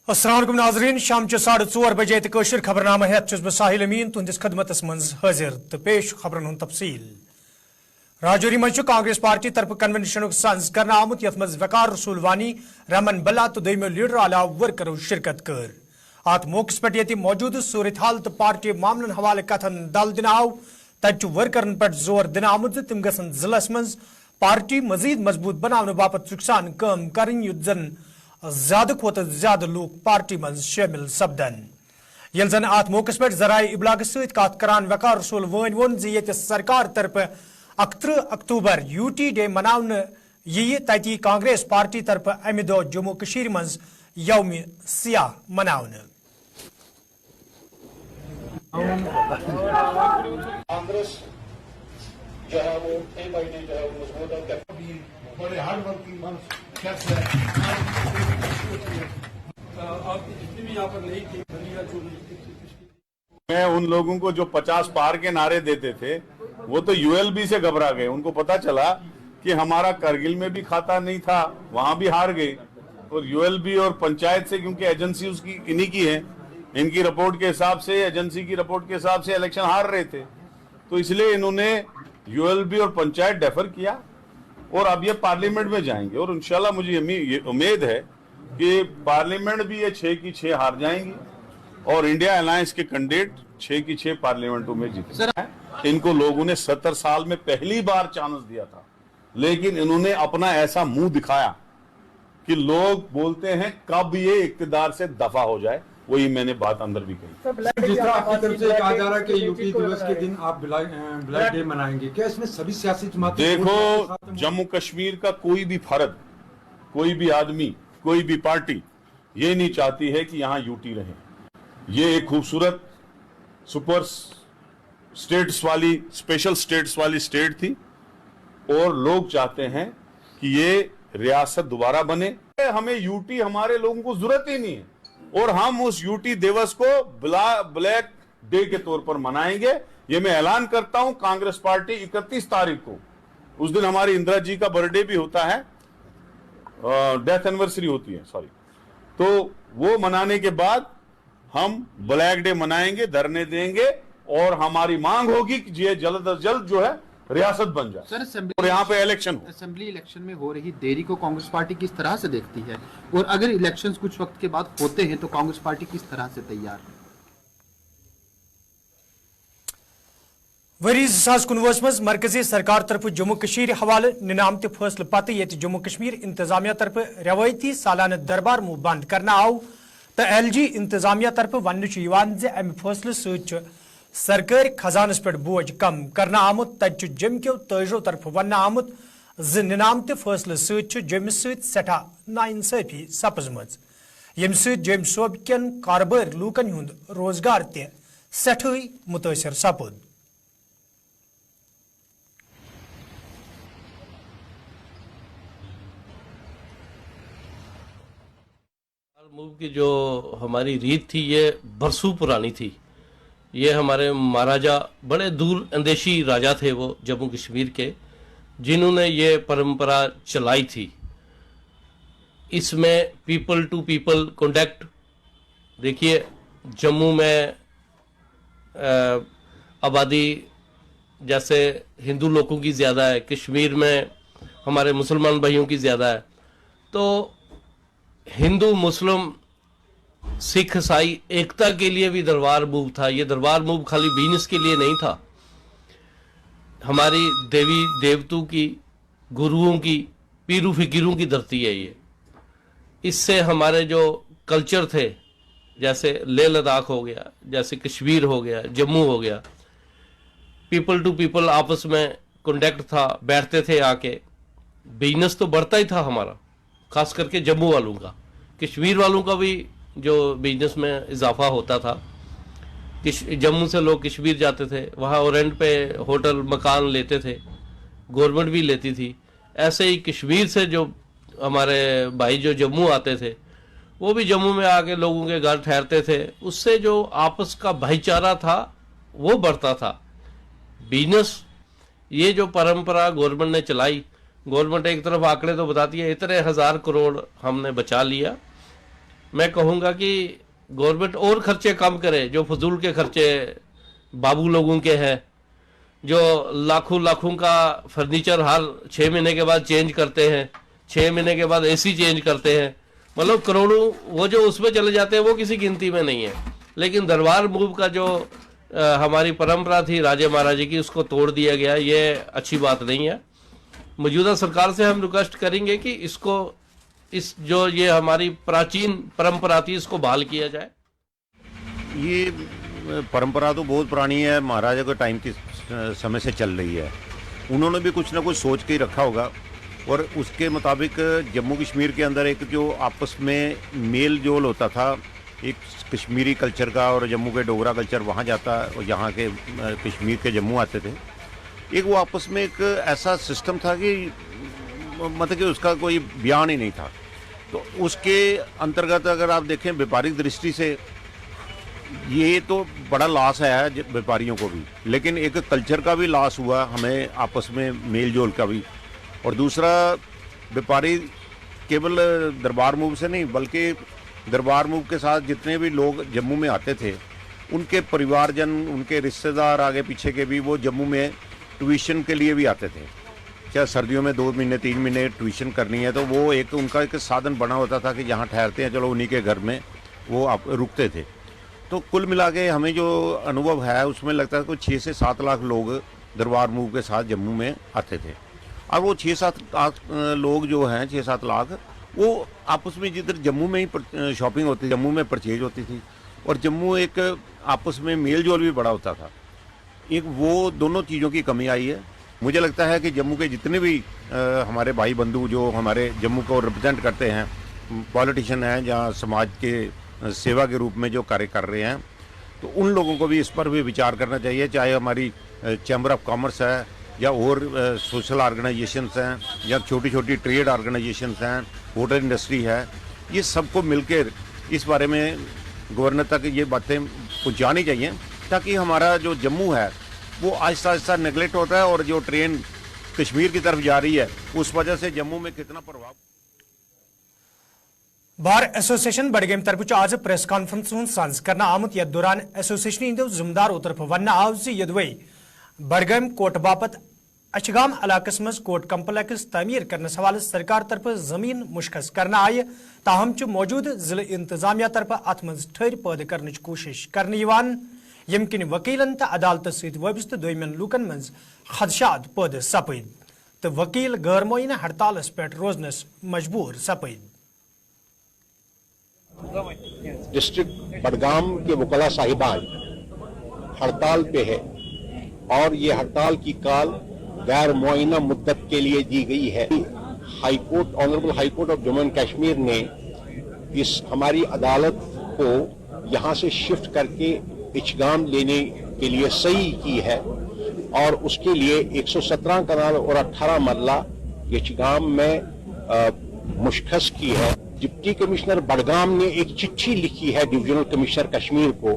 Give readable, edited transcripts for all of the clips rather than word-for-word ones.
अस्सलाम नाजरीन शाम 4:30 बजे कशर खबरनामा हेत बह साहिल अमीन तुंदिस खदमतस मज हाजिर तो पेश खबरन हुंद तफसील। राजौरी मज कांग्रेस पार्टी तरफ कन्वेंशन सज कर आमुत यथ मज वकार रसूल वानी रमन बल्ला तो दोमो लीडर अलाव वर्करों शिरकत कर। अत मौके पे ये मौजूद सूरत हाल तो पार्टी मामलन हवाले कथन दल दिन आव तत वर्करन पे जोर दिन आमुत तम गसन जिलस मज पार्टी मजीद मजबूत बनाने बापत सुखसान काम करें युद्ध जन ज्यादा खोत ज्यादा लोग पार्टी मज शामिल सपदन। यल जन अत मौके पे जराए इबलाग सत कत करान वकार रसूल वन वोन ये सरकार तरफ 31 अक्टूबर यूटी डे मनावन यह तती कांग्रेस पार्टी तरफ अमे दो जम्मू कशीर मज यौम सियाह मनावन। कांग्रेस जो है वो डे बाई डे जो है वो मजबूत है। बड़े हार्ड वर्किंग मैं उन लोगों को जो 50 पार के नारे देते थे वो तो यूएलबी से घबरा गए। उनको पता चला कि हमारा करगिल में भी खाता नहीं था, वहां भी हार गए। और यूएलबी और पंचायत से, क्योंकि एजेंसी उसकी इन्हीं की है, इनकी रिपोर्ट के हिसाब से, एजेंसी की रिपोर्ट के हिसाब से इलेक्शन हार रहे थे, तो इसलिए इन्होंने यूएलबी और पंचायत डेफर किया और अब ये पार्लियामेंट में जाएंगे। और इंशाल्लाह मुझे ये उम्मीद है कि पार्लियामेंट भी ये 6 की 6 हार जाएंगी और इंडिया अलायंस के कैंडिडेट 6 की 6 पार्लियामेंटों में जीते। इनको लोगों ने 70 साल में पहली बार चांस दिया था, लेकिन इन्होंने अपना ऐसा मुंह दिखाया कि लोग बोलते हैं कब ये इक्तिदार से दफा हो जाए। वही मैंने बात अंदर भी कही। जिस तरह आपकी तरफ से कहा जा रहा है कि यूपी दिवस के दिन आप ब्लैक डे मनाएंगे, क्या इसमें सभी सियासी जमातें? देखो, जम्मू कश्मीर का कोई भी फर्द, कोई भी आदमी, कोई भी पार्टी ये नहीं चाहती है कि यहाँ यूटी रहे। ये एक खूबसूरत सुपर स्टेट्स वाली, स्पेशल स्टेट्स वाली स्टेट थी और लोग चाहते हैं कि ये रियासत दोबारा बने। हमें यूटी, हमारे लोगों को जरूरत ही नहीं है और हम उस यूटी दिवस को ब्लैक डे के तौर पर मनाएंगे। ये मैं ऐलान करता हूं। कांग्रेस पार्टी 31 तारीख को, उस दिन हमारी इंदिरा जी का बर्थडे भी होता है, डेथ एनिवर्सरी होती है, सॉरी, तो वो मनाने के बाद हम ब्लैक डे मनाएंगे, धरने देंगे और हमारी मांग होगी कि ये जल्द अज जल्द जो है रियासत बन जाए। सर, और यहाँ पे इलेक्शन हो। असेंबली इलेक्शन में हो रही देरी को कांग्रेस पार्टी किस तरह से देखती है, और अगर इलेक्शंस कुछ वक्त के बाद होते हैं तो कांग्रेस पार्टी किस तरह से तैयार है? वरी 2019 मज मरकजी सरकार तरफ जम्मू कशीर हवाले निनामत फैसले पत ये जम्मू कश्मीर इंतजामिया तरफ रवायती सालाना दरबार मुंह बंद करना आव तो LG इंतजामिया तरफ वन अमे फैसले सत सरकारी खजानस पे बोझ कम करना आमुत। तत जम क्यों तजो तरफ वन आमुत निनामत फैसले सत जमिस सठा नाइंसाफी सपजमज, यम जम सोब कन कारोबार लूकन हुंद रोजगार ते सठई मुतासर सपुद। मूव की जो हमारी रीत थी ये बरसों पुरानी थी। ये हमारे महाराजा बड़े दूर अंदेशी राजा थे वो जम्मू कश्मीर के, जिन्होंने ये परंपरा चलाई थी। इसमें पीपल टू पीपल कॉन्टैक्ट, देखिए जम्मू में आबादी जैसे हिंदू लोगों की ज़्यादा है, कश्मीर में हमारे मुसलमान भाइयों की ज़्यादा है, तो हिंदू मुस्लिम सिख ईसाई एकता के लिए भी दरबार मूव था। ये दरबार मूव खाली बिजनेस के लिए नहीं था। हमारी देवी देवतों की, गुरुओं की, पीरू फिकीरों की धरती है ये। इससे हमारे जो कल्चर थे, जैसे लेह लद्दाख हो गया, जैसे कश्मीर हो गया, जम्मू हो गया, पीपल टू पीपल आपस में कॉन्टेक्ट था, बैठते थे आके। बिजनेस तो बढ़ता ही था हमारा, खास करके जम्मू वालों का। कश्मीर वालों का भी जो बिजनेस में इजाफा होता था। जम्मू से लोग कश्मीर जाते थे, वहाँ रेंट पे होटल मकान लेते थे, गवर्नमेंट भी लेती थी। ऐसे ही कश्मीर से जो हमारे भाई जो जम्मू आते थे, वो भी जम्मू में आके लोगों के घर ठहरते थे। उससे जो आपस का भाईचारा था वो बढ़ता था। बिजनेस, ये जो परंपरा गवर्नमेंट ने चलाई, गवर्नमेंट एक तरफ आंकड़े तो बताती है इतने 1000 करोड़ हमने बचा लिया, मैं कहूँगा कि गवर्नमेंट और खर्चे कम करे, जो फजूल के खर्चे बाबू लोगों के हैं, जो लाखों का फर्नीचर हर 6 महीने के बाद चेंज करते हैं, 6 महीने के बाद एसी चेंज करते हैं, मतलब करोड़ों वो जो उसमें चले जाते हैं वो किसी गिनती में नहीं है। लेकिन दरबार मूव का जो हमारी परंपरा थी राजे महाराजे की, उसको तोड़ दिया गया, ये अच्छी बात नहीं है। मौजूदा सरकार से हम रिक्वेस्ट करेंगे कि इसको जो ये हमारी प्राचीन परंपरा थी इसको बहाल किया जाए। ये परंपरा तो बहुत पुरानी है, महाराजा के टाइम के समय से चल रही है। उन्होंने भी कुछ ना कुछ सोच के ही रखा होगा और उसके मुताबिक जम्मू कश्मीर के अंदर एक जो आपस में मेल जोल होता था, एक कश्मीरी कल्चर का और जम्मू के डोगरा कल्चर वहाँ जाता और यहाँ के कश्मीर के जम्मू आते थे, एक वो आपस में एक ऐसा सिस्टम था कि मतलब कि उसका कोई बयान ही नहीं था। तो उसके अंतर्गत अगर आप देखें व्यापारिक दृष्टि से ये तो बड़ा लॉस है व्यापारियों को भी, लेकिन एक कल्चर का भी लॉस हुआ हमें, आपस में मेल जोल का भी। और दूसरा, व्यापारी केवल दरबार मूव से नहीं बल्कि दरबार मूव के साथ जितने भी लोग जम्मू में आते थे, उनके परिवारजन, उनके रिश्तेदार आगे पीछे के भी, वो जम्मू में ट्यूशन के लिए भी आते थे। चाहे सर्दियों में 2 महीने 3 महीने ट्यूशन करनी है तो वो एक उनका एक साधन बना होता था कि जहाँ ठहरते हैं चलो उन्हीं के घर में वो आप रुकते थे। तो कुल मिला के हमें जो अनुभव है उसमें लगता है कि 6 से 7 लाख लोग दरबार मूव के साथ जम्मू में आते थे। और वो 6-7 लोग जो हैं, 6-7 लाख, वो आपस में जिधर जम्मू में ही शॉपिंग होती थी, जम्मू में परचेज होती थी और जम्मू एक आपस में मेल जोल भी बड़ा होता था। एक वो दोनों चीज़ों की कमी आई है। मुझे लगता है कि जम्मू के जितने भी हमारे भाई बंधु जो हमारे जम्मू को रिप्रेजेंट करते हैं, पॉलिटिशियन हैं, जहाँ समाज के सेवा के रूप में जो कार्य कर रहे हैं, तो उन लोगों को भी इस पर भी विचार करना चाहिए। चाहे हमारी चैम्बर ऑफ कॉमर्स है या और सोशल ऑर्गेनाइजेशंस हैं या छोटी छोटी ट्रेड ऑर्गेनाइजेशंस हैं, होटल इंडस्ट्री है, ये सबको मिलकर इस बारे में गवर्नर तक ये बातें पहुंचानी चाहिए ताकि हमारा जो जम्मू है वो आहिस्ता आहिस्ता नेगलेक्ट होता है और जो ट्रेन कश्मीर की तरफ जा रही है उस वजह से जम्मू में कितना प्रभाव। बार एसोसिएशन बडगम तरफ आज प्रेस कॉन्फ्रेंस सांस करना आमुत यथ दौरान एसोसिएशन हिंदो जिम्मेदारों तरफ वन आव यदवे बडगम कोर्ट बापत अचगाम इलाकस मज कोर्ट कम्प्लेक्स तमीर करने हवाले सरकार तरफ जमीन मुश्खस करना आय, ताहम मौजूद जिले इंतजामिया तरफ अत मज ठहर पैद करने कोशिश करने यम किन वकीलन तो अदालत सत वबस्त दोयमन लूकन मज खदशात पैद सपद तो वकील गैर मोइना हड़तालस पे रोजनस मजबूर सपद। डिस्ट्रिक्ट बडगाम के वकला साहिबान हड़ताल पे है और ये हड़ताल की काल गैर मुआयना मुद्दत के लिए दी गई है। High court, honourable high court of Jammu and Kashmir ने इस हमारी अदालत को यहाँ से शिफ्ट करके इचगाम लेने के लिए सही की है और उसके लिए 117 कनाल और 18 मरला इचगाम में मुश्खस की है। डिप्टी कमिश्नर बडगाम ने एक चिट्ठी लिखी है डिविजनल कमिश्नर कश्मीर को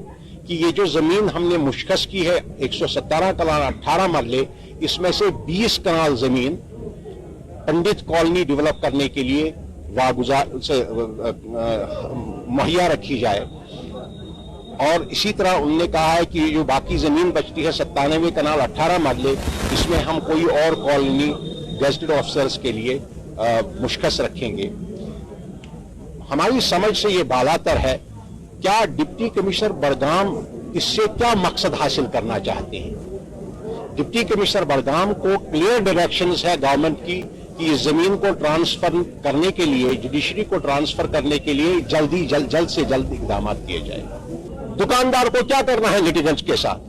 कि ये जो जमीन हमने मुश्खस की है 117 कनाल 18 मरले, इसमें से 20 कनाल जमीन पंडित कॉलोनी डेवलप करने के लिए वागुजार से मुहैया रखी जाए। और इसी तरह उन्होंने कहा है कि जो बाकी जमीन बचती है 97 कनाल 18 मरले, इसमें हम कोई और कॉलोनी गेजेटेड ऑफिसर्स के लिए मुश्खस रखेंगे। हमारी समझ से ये बालातर है, क्या डिप्टी कमिश्नर बडगाम इससे क्या मकसद हासिल करना चाहते हैं? डिप्टी कमिश्नर बडगाम को क्लियर डायरेक्शंस है गवर्नमेंट की कि इस जमीन को ट्रांसफर करने के लिए, जुडिशरी को ट्रांसफर करने के लिए जल्द से जल्द इकदाम किए जाए। दुकानदार को क्या करना है लिटिगेंट्स के साथ?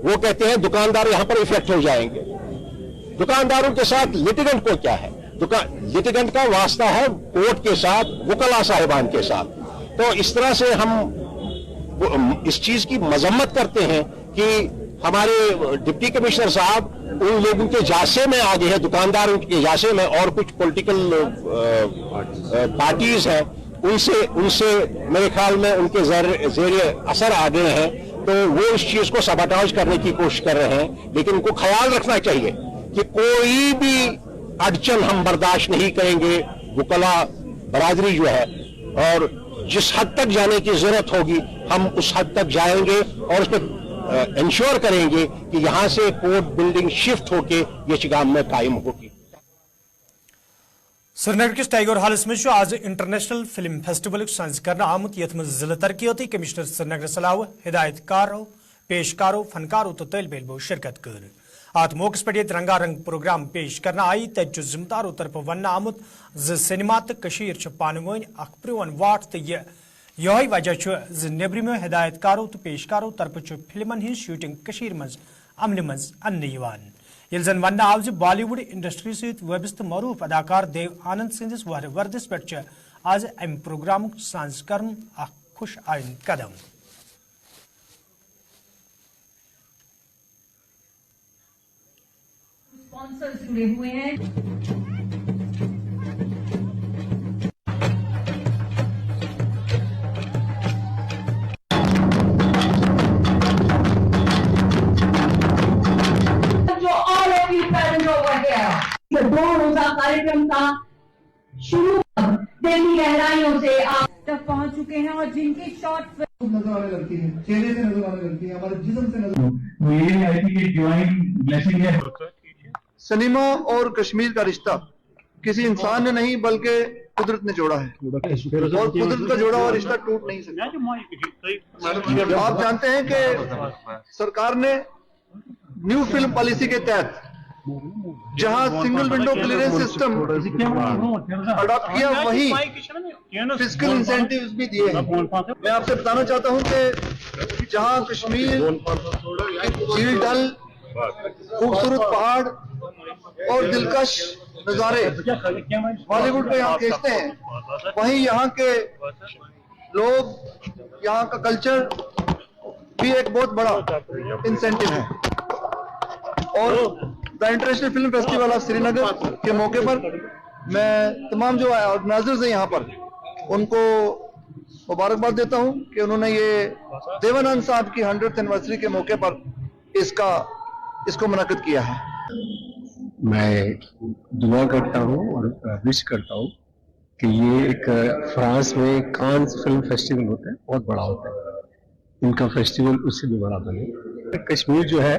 वो कहते हैं दुकानदार यहां पर इफेक्ट हो जाएंगे। दुकानदारों के साथ लिटिगेंट को क्या है? लिटिगेंट का वास्ता है कोर्ट के साथ, वकला साहिबान के साथ। तो इस तरह से हम इस चीज की मजम्मत करते हैं कि हमारे डिप्टी कमिश्नर साहब उन लोगों के जासे में आ गए हैं, दुकानदारों के जासे में, और कुछ पॉलिटिकल पार्टीज हैं उनसे मेरे ख्याल में उनके ज़ेरे असर आ गए हैं, तो वो इस चीज को सबटाज करने की कोशिश कर रहे हैं। लेकिन उनको ख्याल रखना चाहिए कि कोई भी अड़चन हम बर्दाश्त नहीं करेंगे। वकला बरादरी जो है और जिस हद तक जाने की जरूरत होगी हम उस हद तक जाएंगे और उसमें इंश्योर करेंगे कि यहां से कोर्ट बिल्डिंग शिफ्ट होके यशगाम में कायम होगी। श्रीनगर किस टाइगर हालस में आज इंटरनेशनल फिल्म फेस्टिवल सज कर आमुत यथ मज जिला तरक्याती कमिश्नर श्रीनगर सलाह हिदायतकारों पेशकारों फनकारों तो तलब इलमो शिरकत कर आत मौके पे रंगारंग प्रोग्राम पेश करना आई तत जिम्मेदारों तरफ वन आमुत सिनेमा तो पानवन प्रोन वाट तो यह वजह नेबरमो हिदायतकारों तो पेशकारों तरफ फिल्मन हज शूटिंग मज अमन मज अन्न जन वन आव बॉलीवुड इंडस्ट्री सहित वबस्त मरूफ अदाकार देव आनंद सिंदिस वर्दस पे आज अम प्रोग्राम साज कर खुश आइन कदम। स्पॉन्सर्स जुड़े हुए हैं। जो all of you parents over here, ये 2 रोजा कार्यक्रम का शुरू दिल्ली गहराइयों से आप तक पहुंच चुके हैं और जिनकी शॉर्ट नजर आने लगती है, चेहरे से नजर आने लगती है, हमारे जिस्म से नजर ये आई थी कि डिवाइन ब्लेसिंग है। सिनेमा और कश्मीर का रिश्ता किसी इंसान ने नहीं बल्कि कुदरत ने जोड़ा है और कुदरत का जोड़ा हुआ रिश्ता टूट नहीं सकता। आप जानते हैं कि सरकार ने न्यू फिल्म पॉलिसी के तहत जहां single window clearance system adopt किया वहीं फिस्कल इंसेंटिव्स भी दिए हैं। मैं आपसे बताना चाहता हूं कि जहां कश्मीर झील डल खूबसूरत पहाड़ और दिलकश नजारे बॉलीवुड को यहाँ खींचते हैं, वहीं यहाँ के लोग, यहाँ का कल्चर भी एक बहुत बड़ा इंसेंटिव है। और the international film festival of Srinagar के मौके पर मैं तमाम जो ऑर्गेनाइजर्स हैं यहाँ पर उनको मुबारकबाद देता हूँ कि उन्होंने ये देवानंद साहब की 100th एनिवर्सरी के मौके पर इसको मुनक्किद किया है। मैं दुआ करता हूँ और विश करता हूँ कि ये एक फ्रांस में कांस फिल्म फेस्टिवल होता है, बहुत बड़ा होता है, इनका फेस्टिवल उससे भी बड़ा बने। कश्मीर जो है,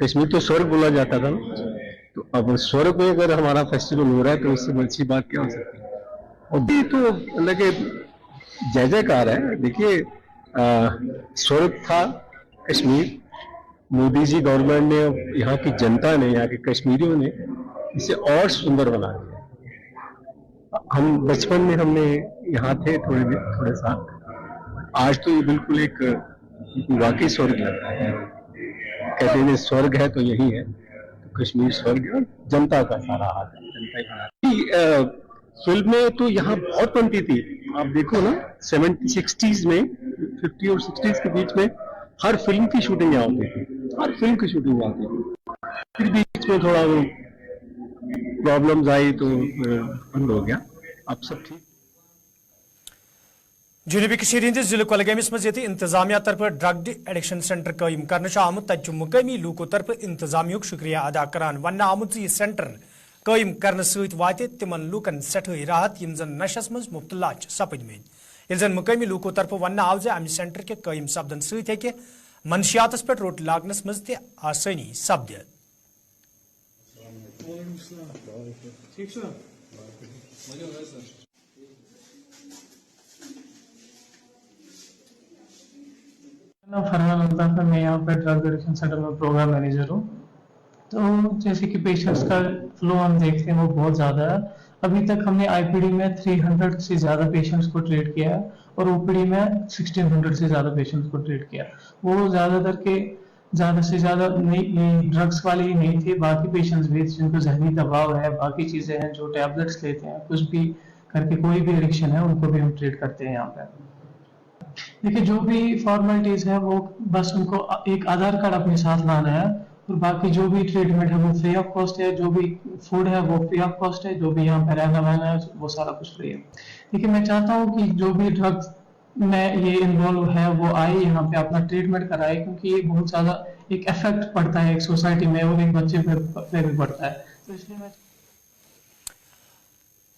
कश्मीर तो स्वर्ग बोला जाता था ना, तो अब स्वर्ग में अगर हमारा फेस्टिवल हो रहा है तो उससे अच्छी बात क्या हो सकती है। और ये तो लगे जय जयकार है। देखिए स्वर्ग था कश्मीर, मोदी जी गवर्नमेंट ने, यहाँ की जनता ने, यहाँ के कश्मीरियों ने इसे और सुंदर बना दिया। हम बचपन में हमने यहाँ थे थोड़े साल, आज तो ये बिल्कुल एक वाकई स्वर्ग लगता है। कहते हैं स्वर्ग है तो यही है, तो कश्मीर स्वर्ग है। जनता का सारा हाथ है, जनता का। फिल्म में तो यहाँ बहुत बनती थी, आप देखो ना 60s में, 50 और 60s के बीच में हर फिल्म की शूटिंग यहाँ होती थी, हर फिल्म की शूटिंग आती थी। फिर बीच में थोड़ा प्रॉब्लम्स आई तो बंद हो गया, अब सब ठीक। जनूबी जिले कुलगामिस मज इंतजामिया तरफ ड्रग एडिक्शन सेंटर कायम कर आमुत, तत मुकामी लूको तरफ इंतजामिया शुक्रिया अदा करान वन आमुत यह सेंटर कायम करने सत वात तिमन लूकन सठे राहत यम जन नशस मज मुब्तला सपदमें। ये जन मुकामी लूको तरफ वन आव अमि सेंटर के कायम सपदन सत्य मनशियात पे रोट लागनस मज ते आसानी सपद। फरहान अल्ताफ है, मैं यहाँ पे ड्रग एडिक्शन सेंटर में प्रोग्राम मैनेजर हूँ। तो जैसे कि पेशेंट्स का फ्लो हम देखते हैं वो बहुत ज़्यादा है। अभी तक हमने आईपीडी में 300 से ज़्यादा पेशेंट्स को ट्रीट किया है और ओपीडी में 1600 से ज़्यादा पेशेंट्स को ट्रीट किया। वो ज़्यादा से ज़्यादा ड्रग्स वाले ही नहीं थे, बाकी पेशेंट्स भी जिनको जहनी दबाव है, बाकी चीज़ें हैं, जो टैबलेट्स लेते हैं, कुछ भी करके कोई भी एडिक्शन है उनको भी हम ट्रीट करते हैं यहाँ पे। देखिए जो भी फॉर्मेलिटीज है वो बस उनको एक आधार कार्ड अपने साथ लाना है और बाकी जो भी ट्रीटमेंट है वो फ्री ऑफ कॉस्ट है, जो भी फूड है वो फ्री ऑफ कॉस्ट है, जो भी यहाँ पे रहना वहना है वो सारा कुछ फ्री है। देखिए मैं चाहता हूँ कि जो भी ड्रग्स में ये इन्वॉल्व है वो आए यहाँ पे अपना ट्रीटमेंट कराए, क्योंकि ये बहुत ज्यादा एक इफेक्ट पड़ता है एक सोसाइटी में और एक बच्चे पे भी पड़ता है। तो इसलिए मैं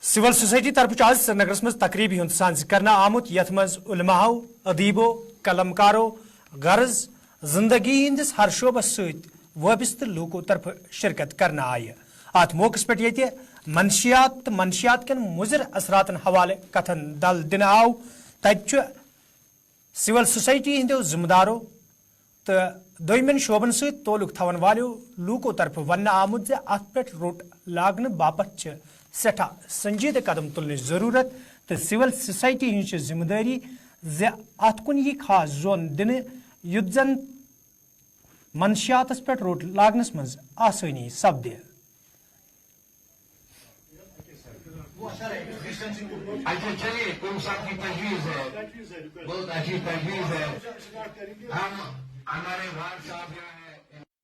सिविल सोसाइटी तरफ आज श्रीनगर मज तकरीबी हुंद सांझ करना आमुत यथ मज उलमाओ अदीबो कलमकारो गर्ज जिंदगी हंदिस हर शोबस सत वाबस्त लोगों तरफ शिरकत करना आय अत मौके पे ये मनशियात कन मुजर असरातन हवाले कथन दल दिन आव तत सिविल सोसाइटी हंदो जिम्मेदारों तो दोयमन शोबन सत तोलुक थवन वालो लोगों तरफ वन आमुत जे अत पे रोट लागन बापत सठा संजीद कदम तुलने जरूरत तो सिविल सोसाइटी हज जिम्मेदारी जे अत कुन यह खास जोन दिन युद्ध जन मनशियात पे रोट लागनस मज आसानी सपदे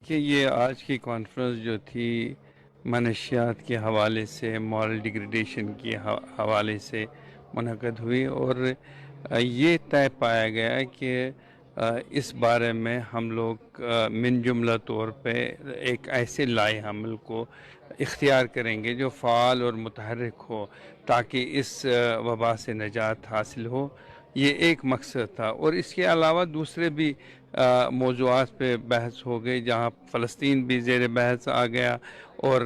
कि ये आज की कॉन्फ्रेंस जो थी मनशियात के हवाले से मॉरल डिग्रेडेशन के हवाले से मुनक़द हुई और ये तय पाया गया कि इस बारे में हम लोग मिन जुमला तौर पे एक ऐसे लाए हमल को इख्तियार करेंगे जो फ़ाल और मुतहर्रिक हो ताकि इस वबा से निजात हासिल हो। ये एक मकसद था और इसके अलावा दूसरे भी मौज़ूआत पे बहस हो गई जहाँ फ़लस्तीन भी ज़ेर बहस आ गया और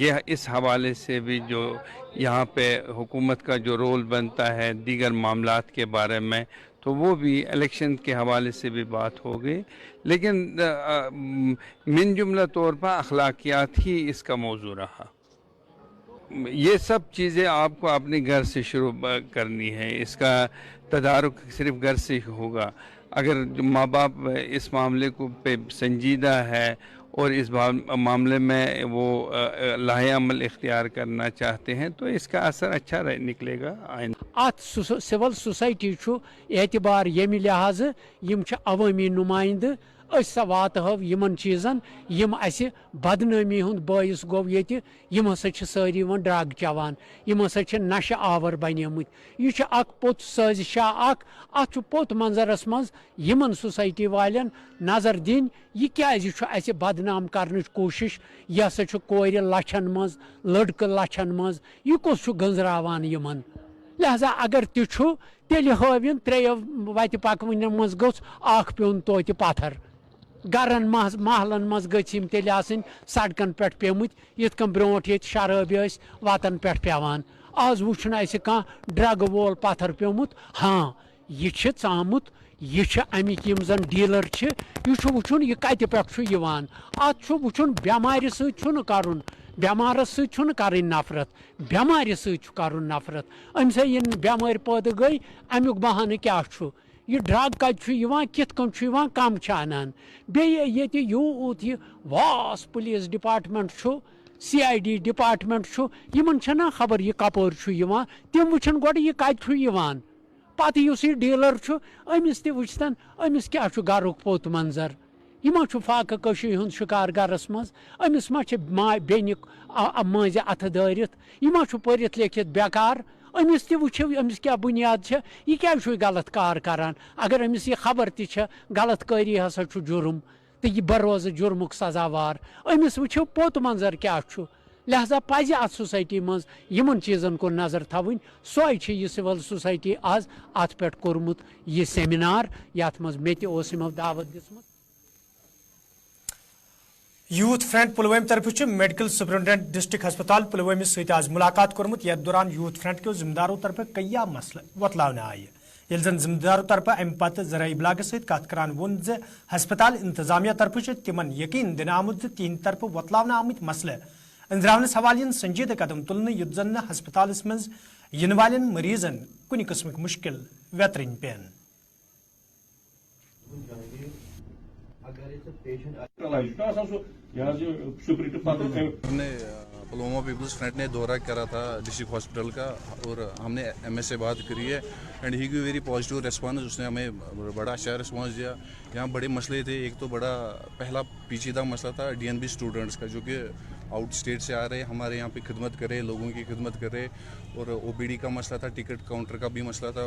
यह इस हवाले से भी जो यहाँ पे हुकूमत का जो रोल बनता है दीगर मामलात के बारे में तो वो भी इलेक्शन के हवाले से भी बात हो गई। लेकिन मिन जुमला तौर पर अखलाकियात ही इसका मौजू रहा। ये सब चीज़ें आपको अपने घर से शुरू करनी है, इसका तदारुक सिर्फ घर से होगा। अगर माँ बाप इस मामले को पे संजीदा है और इस मामले में वो लाहे अमल इख्तियार करना चाहते हैं तो इसका असर अच्छा निकलेगा आइंदा। अत सिविल सोसाइटी एतबार यमि लिहाज यम अवामी नुमाइंद वातव यमन चीज़न यम अस बदनामी हुंद बायस गो ये यम हसा सारी वन ड्रग चवान यम हसा नश आवर बनेमुत यह पोत साजिशा अत पोत मंजरस मज यमन सोसाइटी वालन नजर दिन यह क्या बदनाम कर कोशिश यह हसा कोर लछन मज लड़क लछन मज यह कस गंजरावान यमन लिहाजा अगर तु तेल हविन त्रेयो वत पकवन मज गोस पेन तोत पत्थर गरन महलन मज गम तेल सड़कन पे पेमुत यथ कन ब्रोट ये शराबी वतन पे पेवान आज वुचन कह ड्रग वोल पत्थर पेमुत। हाँ यह चामुत यह अमिक यम जन डीलर यह वुचन यह कत पे अत वुचन बेमार सरुन बेमारस सर नफरत बेमार सर नफरत अम्स बेमार पैदा गई अमुक बहाना क्या यह ड्रग कित कम अनान ये यूत वास police department CID department Yemen ना खबर यह कपर तम वुचन गो यह कत पत यह डीलर अमिस तन अमिस क्या गरुक पोत मंजर यह फाक कशी हुंद शिकार गरस मज अमिस बेन मज अथ दारित यह पढ़ित लिखित बेकार अमिस वो अमिस क्या बुनियाद यह क्या गलत कार करान अगर अमिस यह खबर गलत कारी हसा जुर्म तो यह बरोज जुर्मुक सजावार अमिस वो पोत मंजर क्या लिहाजा पज अत सोसाइटी मज यमन चीज़न को नजर थवन सोई यह सिविल सोसाइटी आज अत पे कोर्मुत यह सेमिनार यथ मज मे दावत दिसमत। यूथ फ्रंट पुलवाम तरफ मेडिकल सुपरिटेंडेंट डिस्ट्रिक्ट हस्पताल पुलवाम सत आज मुलाकात कर्मुत यथ दौरान यूथ फ्रंट के जिम्मेदारों तरफ कई मसल वतलावन आय ये जन जिम्मेदारों तरफ अम पे जरा इबलाग सत कत करान वोन जे हस्पताल इंतजामिया तरफ तिमन यकीन दिन आमुत तिहद तरफ वतलावन आमत मसल अंजरावनस हवाले संजीदा कदम तुलन युद्ध जन हस्पताल मज इन वाल मरीजन कुन किस्म मुश्किल वेतरन पेन। पुलवामा पीपल्स फ्रंट ने दौरा करा था डिस्ट्रिक्ट हॉस्पिटल का और हमने MS से बात करी है and he give very positive response. उसने हमें बड़ा अच्छा रिस्पांस दिया। यहाँ बड़े मसले थे, एक तो बड़ा पहला पेचीदा मसला था DNB स्टूडेंट्स का जो कि आउट स्टेट से आ रहे हमारे यहाँ पे खिदमत करे, लोगों की खिदमत करे, और OPD का मसला था, टिकट काउंटर का भी मसला था।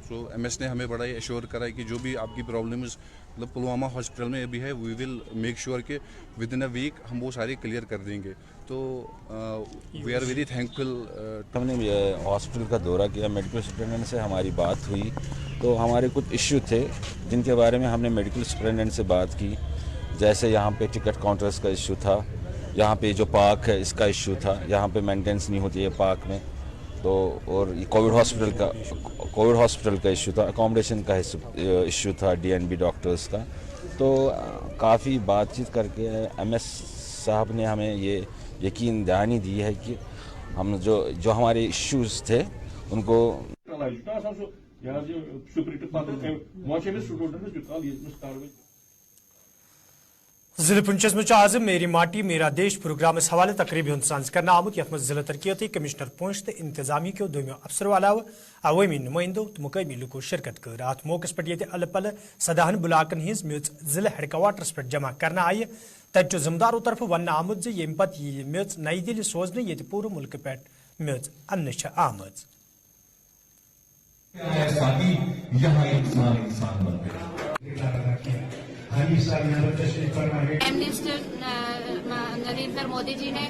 सो MS ने हमें बड़ा ही एश्योर करा कि जो भी आपकी प्रॉब्लम्स मतलब पुलवामा हॉस्पिटल में अभी है, वी विल मेक श्योर कि विद इन अ वीक हम वो सारी क्लियर कर देंगे। तो वी आर वेरी थैंकफुल। हमने हॉस्पिटल का दौरा किया, मेडिकल सुपरिटेंडेंट से हमारी बात हुई, तो हमारे कुछ इश्यू थे जिनके बारे में हमने मेडिकल सुपरिटेंडेंट से बात की। जैसे यहाँ पे टिकट काउंटर्स का इश्यू था, यहाँ पे जो पार्क है इसका इश्यू था, यहाँ पे मेंटेनेंस नहीं होती है पार्क में, तो और कोविड हॉस्पिटल का इश्यू था, अकोमोडेशन का इश्यू था, DNB डॉक्टर्स का। तो काफ़ी बातचीत करके MS साहब ने हमें ये यकीन दहानी दी है कि हम जो हमारे इश्यूज थे उनको जिले पुंचस में आज मेरी माटी मेरा देश प्रोग्राम हवाले तकरीबी हूं सांस करना आमुत यथ जिला तरक्याती कमिश्नर पुंछ तो इंतजामी के दोमियों अफसरों अलावा अवामी नुमाइंदों तो मुकामी लुको शिरकत कर अत मौके पर ये अल पल सदाहन बुलाकन हज मेज जिला हेडक्वार्टर्स पर जमा करना आय तत जिम्मेदारों तरफ वन आमुत ये पे यह मेज नई दिल्ली सोजने ये पूरे मुल्क पे मेज अन्न आमज। प्राइम मिनिस्टर नरेंद्र मोदी जी ने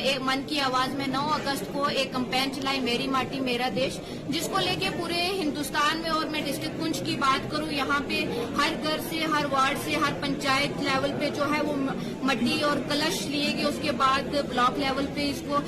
एक मन की आवाज में 9 अगस्त को एक कैंपेन चलाई, मेरी माटी मेरा देश, जिसको लेके पूरे हिंदुस्तान में, और मैं डिस्ट्रिक्ट पुंछ की बात करूं, यहाँ पे हर घर से, हर वार्ड से, हर पंचायत लेवल पे जो है वो मट्टी और कलश लिए गए। उसके बाद ब्लॉक लेवल पे इसको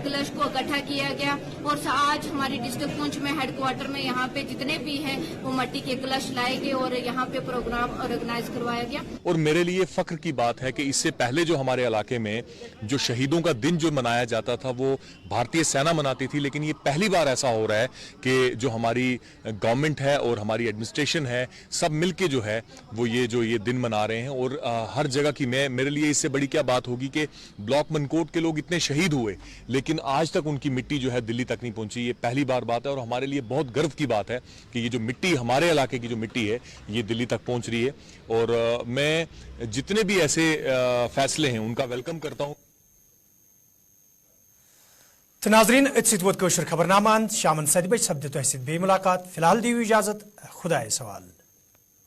कलश को इकट्ठा किया गया, और आज हमारी डिस्ट्रिक्ट पुंछ में हेडक्वार्टर में यहाँ पे जितने भी हैं वो मट्टी के कलश लाए गए और यहाँ पे प्रोग्राम ऑर्गेनाइज करवाया गया। और मेरे लिए फख्र की बात है कि इससे पहले जो हमारे इलाके में जो शहीदों का दिन जो मनाया जाता था वो भारतीय सेना मनाती थी, लेकिन ये पहली बार ऐसा हो रहा है कि जो हमारी गवर्नमेंट है और हमारी एडमिनिस्ट्रेशन है सब मिलके जो है वो ये दिन मना रहे हैं। और हर जगह की मेरे लिए इससे बड़ी क्या बात होगी कि ब्लॉक मनकोट के लोग इतने शहीद हुए लेकिन आज तक उनकी मिट्टी जो है दिल्ली तक नहीं पहुंची। ये पहली बात है और हमारे लिए बहुत गर्व की बात है कि ये जो मिट्टी, हमारे इलाके की जो मिट्टी है ये दिल्ली तक पहुंच रही है। और मैं जितने भी ऐसे फैसले हैं उनका वेलकम करता हूं। तो नाजरीन खबरनामा शामन 7 बजे सपद तह बे मुलाकात। फिलहाल दीव इजाजत, खुदा सवाल।